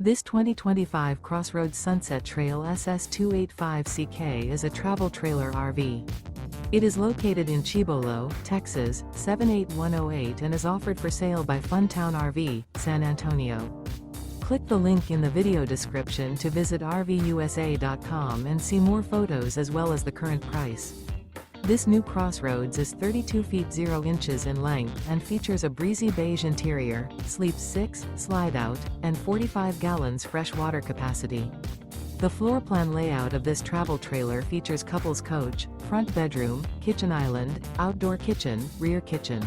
This 2025 CrossRoads Sunset Trail SS285CK is a travel trailer RV. It is located in Cibolo, Texas, 78108 and is offered for sale by Funtown RV, San Antonio. Click the link in the video description to visit RVUSA.com and see more photos as well as the current price. This new CrossRoads is 32 feet 0 inches in length and features a breezy beige interior, sleeps 6, slide-out, and 45 gallons fresh water capacity. The floor plan layout of this travel trailer features couples coach, front bedroom, kitchen island, outdoor kitchen, rear kitchen.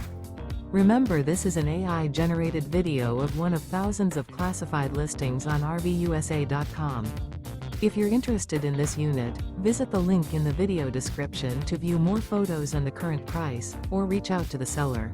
Remember, this is an AI-generated video of one of thousands of classified listings on RVUSA.com. If you're interested in this unit, visit the link in the video description to view more photos and the current price, or reach out to the seller.